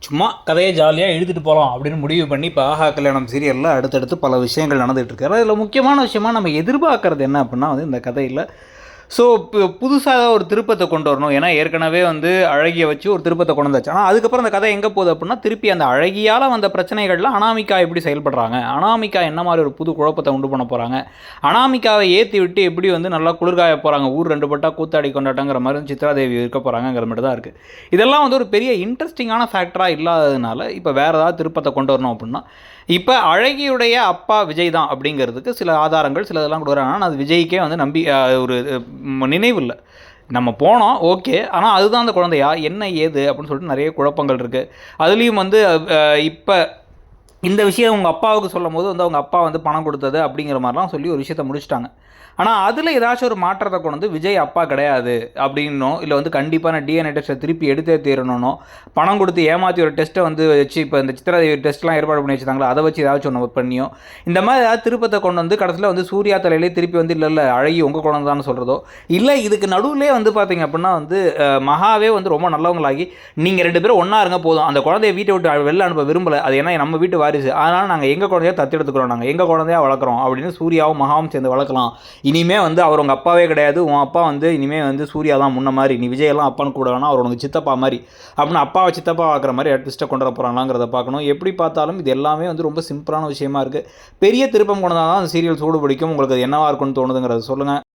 சும்மா கதையை ஜாலியாக எழுதிட்டு போகலாம் அப்படின்னு முடிவு பண்ணி இப்போ ஆஹா கல்யாணம் சீரியலில் அடுத்தடுத்து பல விஷயங்கள் நடந்துகிட்ருக்கு. அதில் முக்கியமான விஷயமா நம்ம எதிர்பார்க்குறது என்ன அப்படின்னா இந்த கதையில் ஸோ புதுசாக ஒரு திருப்பத்தை கொண்டு வரணும். ஏன்னா ஏற்கனவே அழகியை வச்சு ஒரு திருப்பத்தை கொண்டு வந்தாச்சு. ஆனால் அதுக்கப்புறம் அந்த கதை எங்கே போகுது அப்படின்னா திருப்பி அந்த அழகியால் வந்த பிரச்சனைகளில் அனாமிகா எப்படி செயல்படுறாங்க, அனாமிகா என்ன மாதிரி ஒரு புது குழப்பத்தை உண்டு பண்ண போகிறாங்க, அனாமிகாவை ஏற்றி விட்டு எப்படி நல்லா குளிர்காய போகிறாங்க, ஊர் ரெண்டு பட்டா கூத்தாடி கொண்டாட்டங்கிற மாதிரி சித்ராதேவி இருக்க போகிறாங்கிற மாதிரி தான் இருக்குது. இதெல்லாம் ஒரு பெரிய இன்ட்ரெஸ்டிங்கான ஃபேக்டராக இல்லாததுனால இப்போ வேறு ஏதாவது திருப்பத்தை கொண்டு வரணும் அப்படின்னா இப்போ அழகியுடைய அப்பா விஜய் தான் அப்படிங்கிறதுக்கு சில ஆதாரங்கள் சில இதெல்லாம் கொடுக்குறாங்க. ஆனால் அது விஜய்க்கே நம்பி ஒரு நினைவு இல்லை. நம்ம போனோம் ஓகே, ஆனால் அதுதான் அந்த குழந்தையா என்ன ஏது அப்படின்னு சொல்லிட்டு நிறைய குழப்பங்கள் இருக்குது. அதுலேயும் இப்போ இந்த விஷயம் உங்கள் அப்பாவுக்கு சொல்லும் போது அவங்க அப்பா பணம் கொடுத்தது அப்படிங்கிற மாதிரிலாம் சொல்லி ஒரு விஷயத்தை முடிச்சிட்டாங்க. ஆனால் அதில் ஏதாச்சும் ஒரு மாற்றத்தை கொண்டு விஜய் அப்பா கிடையாது அப்படின்னோ இல்லை கண்டிப்பான டிஎன்ஏ டெஸ்ட்டை திருப்பி எடுத்தே தீரணும்னோ பணம் கொடுத்து ஏமாற்றி ஒரு டெஸ்ட்டை வச்சு இப்போ இந்த சித்ராதேவி டெஸ்ட்லாம் ஏற்பாடு பண்ணி வச்சுருந்தாங்களோ அதை வச்சு ஏதாச்சும் ஒன்று பண்ணியோ இந்த மாதிரி ஏதாவது திருப்பத்தை கொண்டு கடைசியில் சூர்யா தலையிலே திருப்பி இல்லை அழகி உங்கள் குழந்தை தான் சொல்கிறதோ இல்லை இதுக்கு நடுவிலே பார்த்தீங்க அப்படின்னா மகாவே ரொம்ப நல்லவங்களாகி நீங்கள் ரெண்டு பேரும் ஒன்றா இருங்க போதும், அந்த குழந்தைய வீட்டை விட்டு வெளில அனுப்ப விரும்பலை, அது ஏன்னா நம்ம வீட்டு வாரிசு, அதனால் நாங்கள் எங்கள் குழந்தைய தத்தெடுத்துக்கிறோம், நாங்கள் எங்கள் குழந்தையா வளர்க்குறோம் அப்படின்னு சூர்யாவும் மகாவும் சேர்ந்து வளர்க்கலாம். இனிமேல் அவர் உங்கள் அப்பாவே கிடையாது, உன் அப்பா இனிமேல் சூர்யா தான் முன்ன மாதிரி, நீ விஜயெல்லாம் அப்பான்னு கூட வேணா, அவர் உனக்கு சித்தப்பா மாதிரி அப்படின்னு அப்பாவை சித்தப்பா பார்க்குற மாதிரி ட்விஸ்ட்டை கொண்டு வர போகிறாங்களாங்கிறத பார்க்கணும். எப்படி பார்த்தாலும் இது எல்லாமே ரொம்ப சிம்பிளான விஷயமா இருக்குது. பெரிய திருப்பம் கொண்டு தான் அந்த சீரியல் சூடு பிடிக்கும். உங்களுக்கு அது என்னவாக இருக்குன்னு தோணுதுங்கிறத சொல்லுங்கள்.